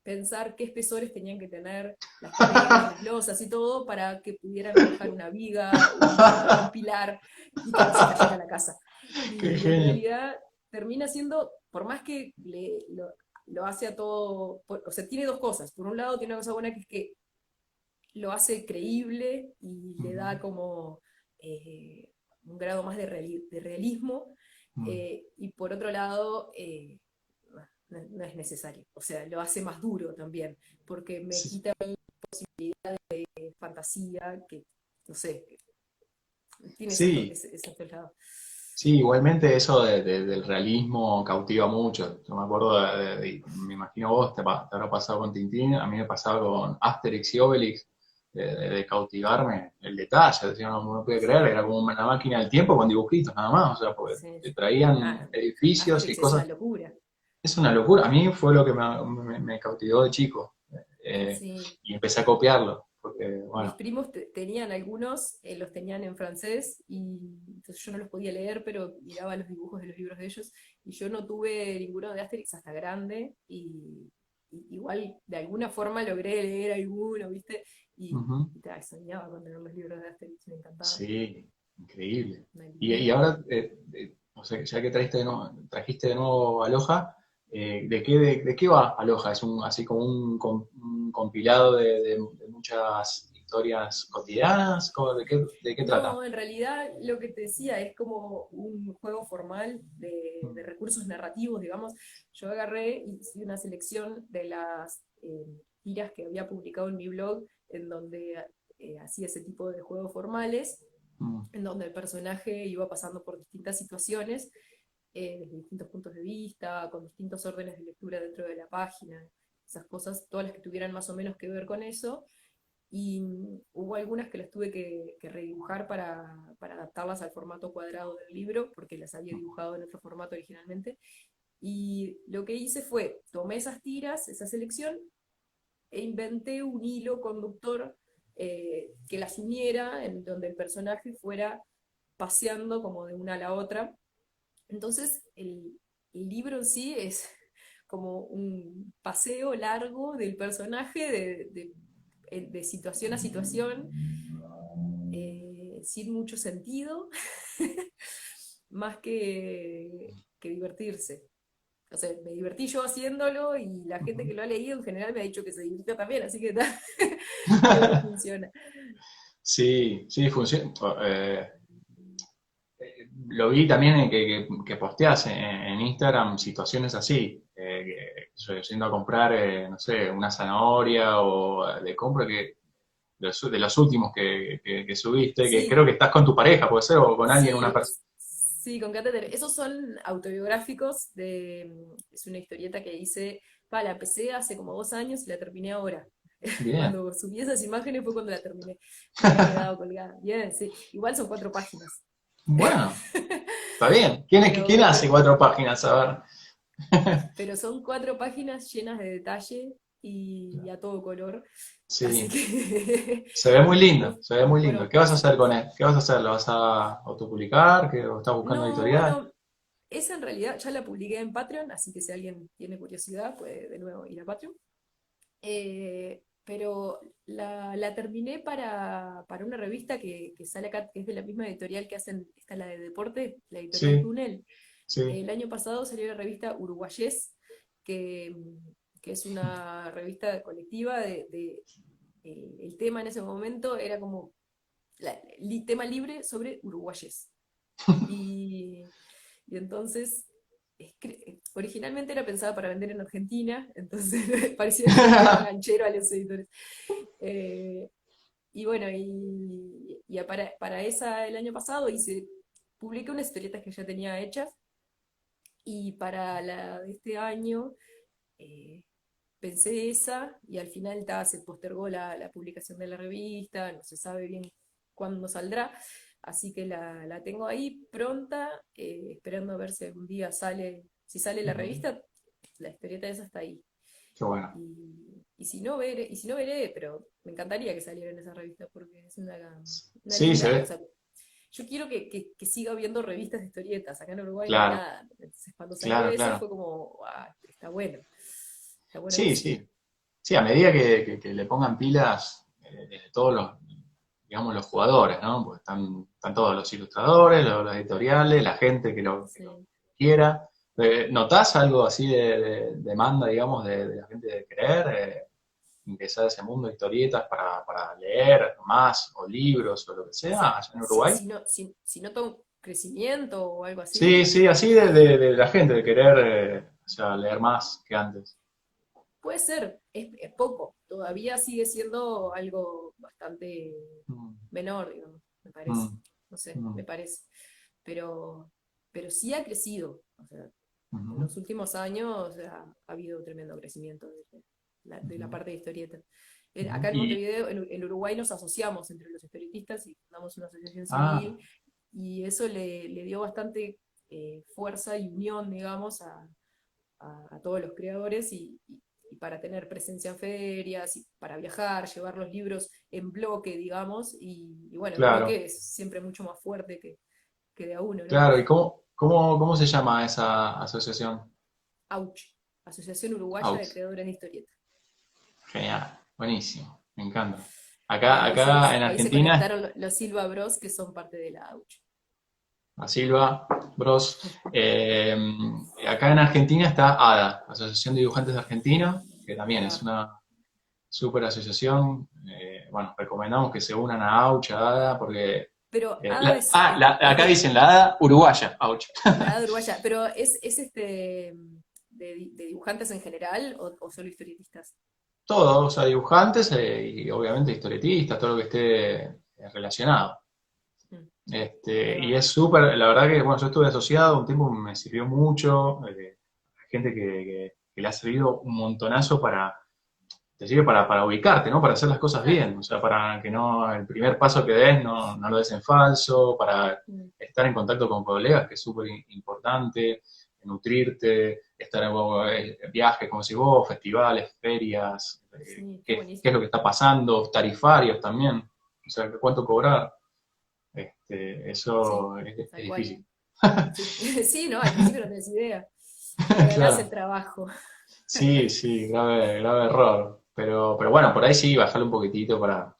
pensar qué espesores tenían que tener las paredes, las losas y todo para que pudieran alojar una viga, un pilar y que no se cayera la casa. Qué Y en genio. realidad termina siendo, por más que lo hace a todo, o sea, tiene dos cosas. Por un lado tiene una cosa buena que es que lo hace creíble y le Ujú. da como un grado más de realismo, Mm. y por otro lado, no es necesario, o sea, lo hace más duro también, porque me Sí, quita fantasía, que, no sé, tiene sí, ese otro lado. sí, igualmente eso del realismo cautiva mucho. Yo me acuerdo me imagino vos te habrá pasado con Tintín, a mí me pasaba con Asterix y Obelix, de cautivarme el detalle, decía, no puede creer, era como una máquina del tiempo con dibujitos nada más, o sea, porque Sí, te sí. traían Ah, edificios y Asterix es una cosas. locura. Es una locura, a mí fue lo que me cautivó de chico, Sí. y empecé a copiarlo, porque, Mis bueno. primos tenían algunos, los tenían en francés, y entonces yo no los podía leer, pero miraba los dibujos de los libros de ellos, y yo no tuve ninguno de Asterix hasta grande, y igual de alguna forma logré leer alguno, ¿viste? Ujú. Soñaba con tener los libros de Asterix, me encantaban. Sí, increíble. Una Y lindura. ahora, o sea, ya que trajiste de nuevo Aloha, de qué va Aloha? ¿Es así como un compilado de muchas historias cotidianas? ¿De qué trata? No, en realidad lo que te decía es como un juego formal de Mm. recursos narrativos, digamos. Yo agarré y hice una selección de las tiras que había publicado en mi blog, en donde hacía ese tipo de juegos formales, Mm. en donde el personaje iba pasando por distintas situaciones, desde distintos puntos de vista, con distintos órdenes de lectura dentro de la página, esas cosas, todas las que tuvieran más o menos que ver con eso, y hubo algunas que las tuve que redibujar para adaptarlas al formato cuadrado del libro, porque las había dibujado en otro formato originalmente. Y lo que hice fue, tomé esas tiras, esa selección, e inventé un hilo conductor que las uniera, en donde el personaje fuera paseando como de una a la otra. Entonces, el libro en sí es como un paseo largo del personaje de situación a situación, sin mucho sentido, más que divertirse. O sea, me divertí yo haciéndolo, y la gente que Ujú. lo ha leído en general me ha dicho que se divirtió también, así que creo que funciona. Sí, sí, funciona. Lo vi también en que posteas en Instagram situaciones así, yendo a comprar, no sé, una zanahoria o de compra de los últimos que subiste, que creo Sí, que estás con tu pareja, puede ser, o con alguien, una sí, persona. sí, con Catéter. Esos son autobiográficos es una historieta que hice, la empecé hace como 2 años y la terminé ahora. Bien. Cuando subí esas imágenes fue cuando la terminé. Me había quedado colgada. Bien, sí. Igual son 4 páginas. Bueno, está bien. ¿Quién Pero, hace 4 páginas? A ver. pero son 4 páginas llenas de detalle y a todo color. Así Sí, que se ve muy lindo, fue, se ve muy lindo. fueron ¿Qué vas a hacer con fáciles. él? ¿Qué vas a hacer? ¿Lo vas a autopublicar? ¿O estás buscando No, editorial? bueno, esa en realidad ya la publiqué en Patreon, así que si alguien tiene curiosidad puede de nuevo ir a Patreon. Pero la terminé para una revista que sale acá, que es de la misma editorial que hacen, esta la de deporte, la editorial Sí, Túnel. sí. El año pasado salió la revista Uruguayés, que, que es una revista colectiva el tema en ese momento era como tema libre sobre uruguayés. Y, y entonces, originalmente era pensada para vender en Argentina, entonces parecía que era un tema ganchero a los editores. Eh, y bueno, para esa el año pasado publiqué unas historietas que ya tenía hechas, y para la de este año eh, pensé esa, y al final se postergó la publicación de la revista, no se sabe bien cuándo saldrá, Así que la tengo ahí pronta, esperando a ver si algún día sale, si sale la Ujú. revista, la historieta esa está ahí. Qué bueno. Y si no veré, pero me encantaría que saliera en esa revista porque es una Sí, se linda, o ve. sea, yo quiero que siga habiendo revistas de historietas, acá en Uruguay no hay Claro, nada. Entonces cuando salió claro, esa claro. fue como, "Ah, está bueno que Sí, siga". sí. Sí, a medida que le pongan pilas desde todos los, digamos, los jugadores, ¿no? Porque están todos los ilustradores, los editoriales, la gente que lo Sí. quiera. ¿Notás algo así de demanda, digamos, de la gente de querer ingresar a ese mundo de historietas para leer más, o libros, o lo que sea, allá en Uruguay? Si noto un crecimiento o algo Sí, así, sí, así de la gente, de querer, o sea, leer más que antes. puede ser, es poco, todavía sigue siendo algo bastante Mm, menor, digamos, me parece. mm, No sé, me mm, parece. Pero, pero sí ha crecido. O sea, en ujú, los últimos años ha habido tremendo crecimiento de la ujú, parte de historieta. ujú. Acá en Montevideo, en Uruguay, nos asociamos entre los historietistas y fundamos una asociación Ah, civil y eso le dio bastante fuerza y unión, digamos, a todos los creadores y para tener presencia en ferias, y para viajar, llevar los libros en bloque, digamos, y bueno, en claro, bloque es siempre mucho más fuerte que de a uno, ¿no? claro. ¿Y cómo se llama esa asociación? AUCH, Asociación Uruguaya de AUX. Creadores de Historieta. Genial, buenísimo, me encanta. Acá, Ahí acá en ahí se Argentina, conectaron los Silva Bros, que son parte de la AUCH. a Silva, Bros. Acá en Argentina está ADA, Asociación de Dibujantes Argentinos, que también Ahí es va. una super asociación. Bueno, recomendamos que se unan a AUCH, a ADA, porque Pero ADA acá dicen la ADA uruguaya, AUCH. la ADA uruguaya, pero es de dibujantes en general o solo historietistas. Todos, o sea, dibujantes y obviamente historietistas, todo lo que esté relacionado. Mm, ahí Y va. es súper, la verdad que, bueno, yo estuve asociado, un tiempo me sirvió mucho, gente que le ha servido un montonazo te sirve para ubicarte, ¿no? Para hacer las cosas Claro. bien, o sea, para que no, el primer paso que des no lo des en falso, para Mm, estar en contacto con colegas, que es súper importante, nutrirte, estar en viajes, como si vos, festivales, ferias, sí, qué qué es lo buenísimo. que está pasando, tarifarios también, o sea, cuánto cobrar, Sí, eso es tal cual. difícil. Sí, sí, no, al principio no tenés idea. Te regalás el Claro, trabajo. sí, sí, grave, grave error. Pero bueno, por ahí sí, bajarle un poquitito para...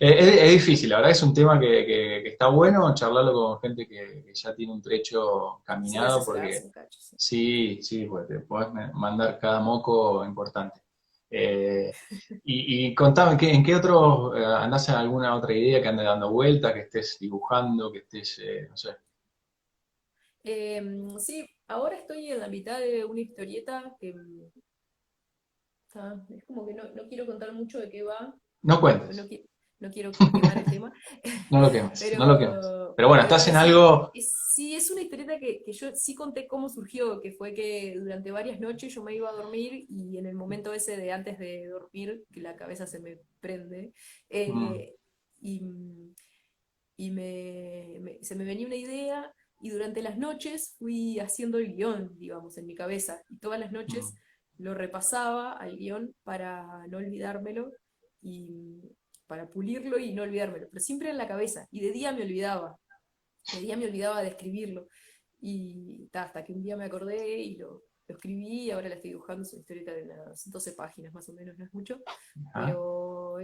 es difícil, la verdad es un tema que está bueno charlarlo con gente que ya tiene un trecho Sí, caminado, asesorarse porque un cacho, sí. sí, sí, pues te podés mandar cada moco importante. Eh, y contame, ¿en qué otros andás en alguna otra idea que ande dando vuelta, que estés dibujando, que estés, no sé? Sí, ahora estoy en la mitad de una historieta que es como que no quiero contar mucho de qué va, No pues cuentes, no quiero quemar el tema, no lo quemes, no lo quemes. Pero bueno, pero estás en sí, algo... sí, es una historieta que yo sí conté cómo surgió, que fue que durante varias noches yo me iba a dormir y en el momento ese de antes de dormir, que la cabeza se me prende, Mm, eh, y, y se me venía una idea y durante las noches fui haciendo el guión, digamos, en mi cabeza. Y todas las mm, noches lo repasaba al guión para no olvidármelo y para pulirlo y no olvidármelo. Pero siempre en la cabeza. Y de día me olvidaba. De día me olvidaba de escribirlo. Y hasta que un día me acordé y lo escribí y ahora la estoy dibujando. Es una historieta de unas 12 páginas más o menos, no es mucho. ajá, Pero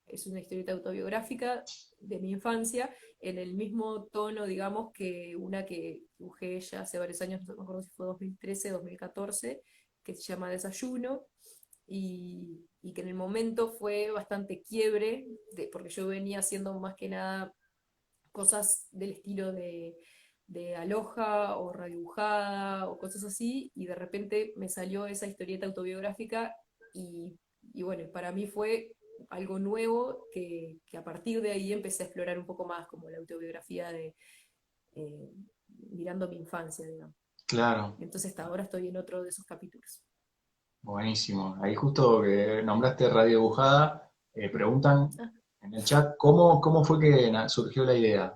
es una historieta autobiográfica de mi infancia, en el mismo tono, digamos, que una que dibujé ya hace varios años, no me acuerdo si fue 2013, 2014, que se llama Desayuno, y que en el momento fue bastante quiebre, porque yo venía haciendo más que nada cosas del estilo de Aloha o Radioujada o cosas así, y de repente me salió esa historieta autobiográfica y bueno, para mí fue algo nuevo que a partir de ahí empecé a explorar un poco más como la autobiografía eh, mirando mi infancia, digamos. claro, Entonces hasta ahora estoy en otro de esos capítulos. buenísimo. Ahí justo que nombraste Radio Dibujada, preguntan Ah. en el chat, ¿cómo fue que surgió la idea?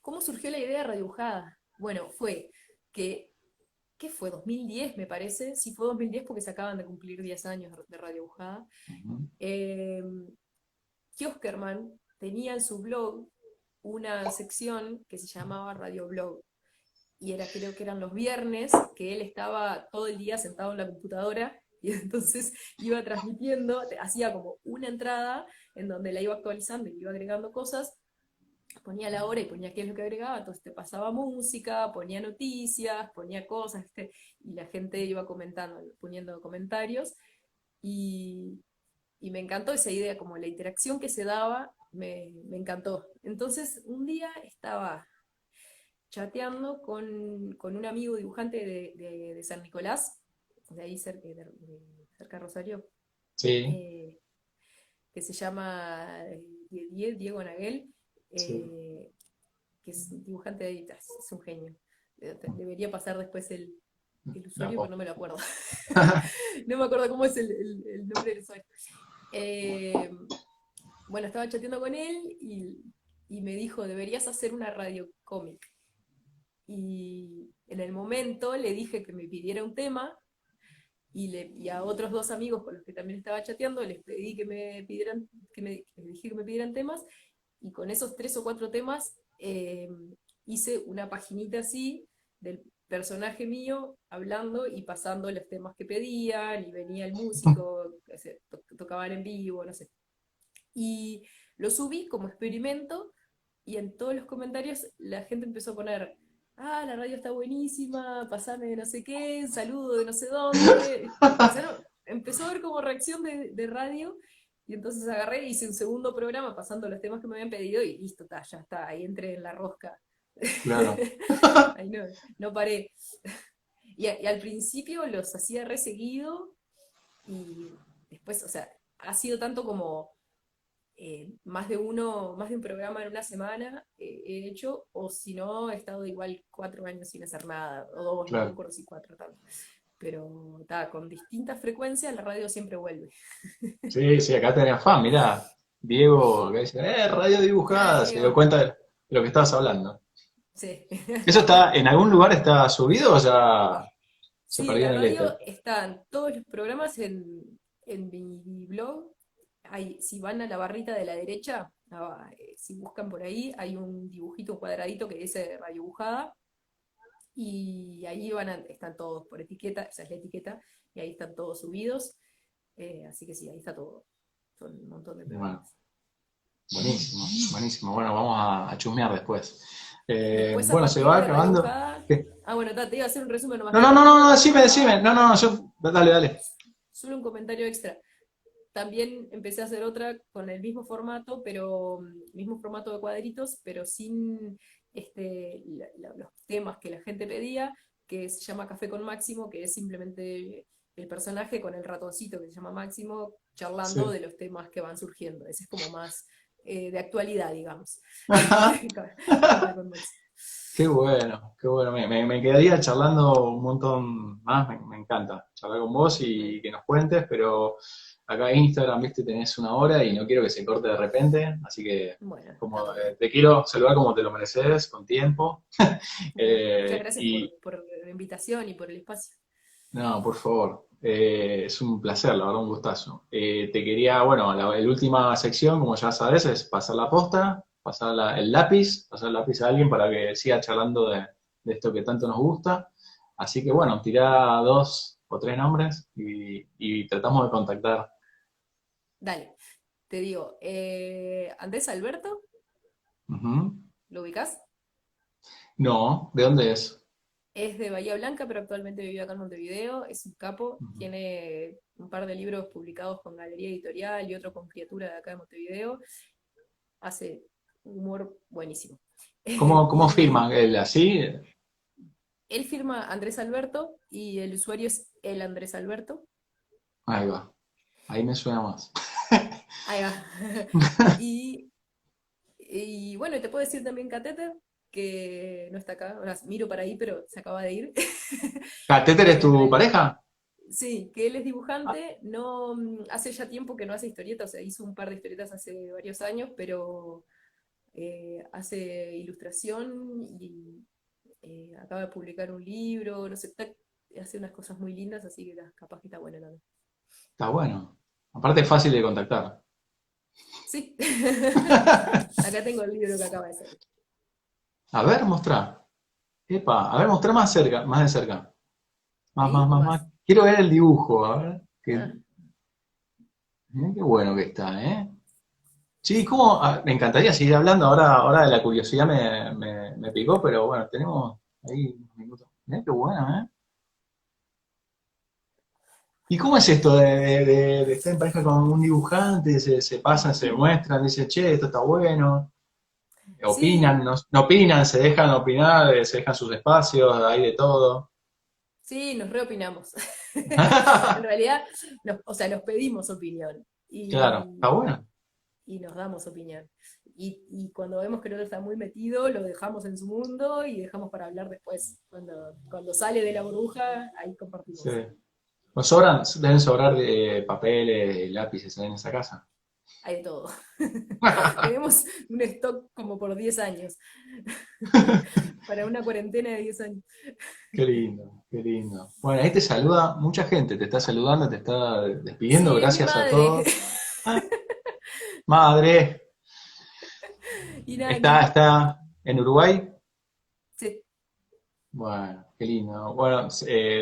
¿Cómo surgió la idea de Radiojada? Bueno, fue que, ¿qué fue? 2010 me parece. Sí, fue 2010 porque se acaban de cumplir 10 años de Radiojada. Ujú. Eh, Kioskerman tenía en su blog una sección que se llamaba Radioblog. Y era, creo que eran los viernes, que él estaba todo el día sentado en la computadora y entonces iba transmitiendo, hacía como una entrada en donde la iba actualizando y iba agregando cosas, ponía la hora y ponía qué es lo que agregaba, entonces te pasaba música, ponía noticias, ponía cosas, ¿viste? Y la gente iba comentando, poniendo comentarios, y, y me encantó esa idea, como la interacción que se daba, me encantó. Entonces un día estaba chateando con un amigo dibujante de San Nicolás, de ahí cerca cerca de Rosario, Sí, eh, que se llama Diego Naguel, sí. eh, que es un dibujante de editas, es un genio. Debería pasar después el La usuario, pero pop. no me lo acuerdo. No me acuerdo cómo es el nombre del usuario. Eh, bueno, estaba chateando con él y me dijo, deberías hacer una radio cómic. Y en el momento le dije que me pidiera un tema y a otros dos amigos con los que también estaba chateando les pedí que me pidieran, les dije que me pidieran temas, y con esos 3 o 4 temas hice una paginita así del personaje mío hablando y pasando los temas que pedían, y venía el músico, tocaban en vivo, no sé. Y lo subí como experimento, y en todos los comentarios la gente empezó a poner, ah, la radio está buenísima, pasame de no sé qué, un saludo de no sé dónde. Empezó a ver como reacción de radio, y entonces agarré e hice un segundo programa pasando los temas que me habían pedido y listo, ya está, ahí entré en la rosca. Claro. Ahí no paré. Y al principio los hacía re seguido, y después, o sea, ha sido tanto como más de un programa en una semana he hecho, o si no, he estado igual 4 años sin hacer nada, o 2, no me Claro. acuerdo si 4 tanto. Pero con distintas frecuencias la radio siempre vuelve. Sí, sí, acá tenés fan, mirá. Diego, que dice, radio Ah, dibujada, se dio Diego. cuenta de lo que estabas hablando. Sí. ¿Eso está, en algún lugar está subido o ya se Sí, perdió la en el éter? radio están todos los programas en mi blog. Si van a la barrita de la derecha, si buscan por ahí, hay un dibujito, un cuadradito que dice Radio Dibujada, y ahí están todos por etiqueta, esa es la etiqueta, y ahí están todos subidos. Así que sí, ahí está todo. Son un montón de Bueno, programas. buenísimo, buenísimo. Bueno, vamos a chusmear después. Después, a Bueno, se partir va de Radio acabando. Dibujada, ¿Qué? bueno, te iba a hacer un resumen nomás. No, A no, no, partir no, de no, Radio decime. Dibujada, No, no, yo, dale, dale. solo un comentario extra. También empecé a hacer otra con el mismo formato, pero mismo formato de cuadritos, pero sin los temas que la gente pedía, que se llama Café con Máximo, que es simplemente el personaje con el ratoncito que se llama Máximo charlando Sí. de los temas que van surgiendo. Ese es como más de actualidad, digamos. Café con Máximo. Qué bueno, qué bueno. Me quedaría charlando un montón más, me encanta charlar con vos y que nos cuentes, pero acá en Instagram, viste, tenés una hora y no quiero que se corte de repente, así que Bueno, está como perfecto. te quiero saludar como te lo mereces, con tiempo. Bueno, muchas gracias Y por la invitación y por el espacio. no, por favor, es un placer, la verdad, un gustazo. Te quería, bueno, la última sección, como ya sabes, es pasar la posta, pasar pasar el lápiz a alguien para que siga charlando de esto que tanto nos gusta. Así que bueno, tirá 2 o 3 nombres y tratamos de contactar. Dale, te digo, Andrés Alberto, Ujú. ¿lo ubicás? No, ¿de dónde es? Es de Bahía Blanca, pero actualmente vive acá en Montevideo. Es un capo, Ujú. tiene un par de libros publicados con Galería Editorial y otro con Criatura de acá de Montevideo. Hace un humor buenísimo. ¿Cómo Y firma él? ¿Así? él firma Andrés Alberto y el usuario es el Andrés Alberto. Ahí va, ahí me suena más. Ahí va. Y, y bueno, te puedo decir también Catéter, que no está acá. Ahora miro para ahí, pero se acaba de ir. ¿Catéter es En tu realidad, pareja? Sí, que él es Ah, dibujante, no, hace ya tiempo que no hace historietas, o sea, hizo un par de historietas hace varios años, pero hace ilustración y acaba de publicar un libro, no sé, hace unas cosas muy lindas, así que capaz que está bueno también. está bueno. Aparte es fácil de contactar. Sí, acá tengo el libro que acaba de salir. A ver, mostrá. Epa, a ver, mostrá más cerca, más de cerca. Más, ¿Ahí más, o más, más. más? Quiero ver el dibujo, a ver. Ah, Mirá qué bueno que está, ¿eh? Sí, ¿cómo? Me encantaría seguir hablando, ahora de la curiosidad me picó, pero bueno, tenemos ahí unos minutos. Mirá qué bueno, ¿eh? ¿Y cómo es esto de estar en pareja con un dibujante? Se pasan, se muestran, dicen, che, esto está bueno, opinan, sí, no opinan, se dejan opinar, se dejan sus espacios, hay de todo. sí, nos reopinamos. En realidad, o sea, nos pedimos opinión Claro, está bueno. y nos damos opinión. Y cuando vemos que el otro está muy metido, lo dejamos en su mundo y dejamos para hablar después. Cuando sale de la burbuja, ahí Sí. compartimos. Deben sobrar de papeles, lápices en esa casa. Hay de todo. Tenemos un stock como por 10 años, para una cuarentena de 10 años. Qué lindo, qué lindo. Bueno, ahí te saluda mucha gente, te está saludando, te está despidiendo, Sí, es mi gracias a madre. todos. Ah, madre, Y Nani. está en Uruguay. Sí, Bueno, qué lindo. Bueno,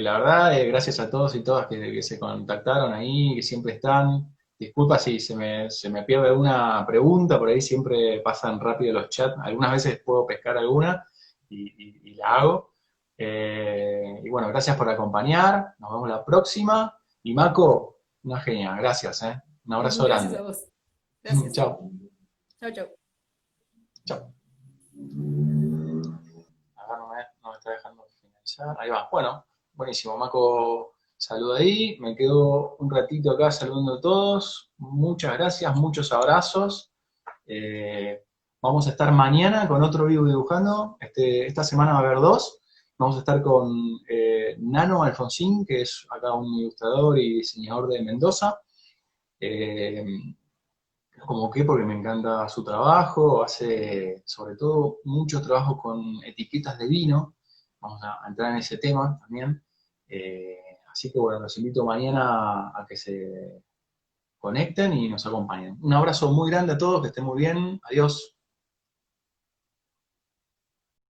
la verdad, gracias a todos y todas que se contactaron ahí, que siempre están. Disculpa si se me pierde alguna pregunta, por ahí siempre pasan rápido los chats. Algunas veces puedo pescar alguna y la hago. Y bueno, gracias por acompañar. Nos vemos la próxima. Y Mako, una genia. Gracias, ¿eh? Un abrazo gracias a grande. vos. Gracias. Chao. Chau, chau. Chao. Acá no me está dejando finalizar. Ahí va. Bueno, buenísimo. Mako, saluda ahí. Me quedo un ratito acá saludando a todos. Muchas gracias, muchos abrazos. Eh, Vamos a estar mañana con otro vivo dibujando. Esta semana va a haber dos. Vamos a estar con Nano Alfonsín, que es acá un ilustrador y diseñador de Mendoza. Eh, Como que porque me encanta su trabajo, hace sobre todo mucho trabajo con etiquetas de vino, vamos a entrar en ese tema también. Eh, Así que bueno, los invito mañana a que se conecten y nos acompañen. Un abrazo muy grande a todos, que estén muy bien, adiós.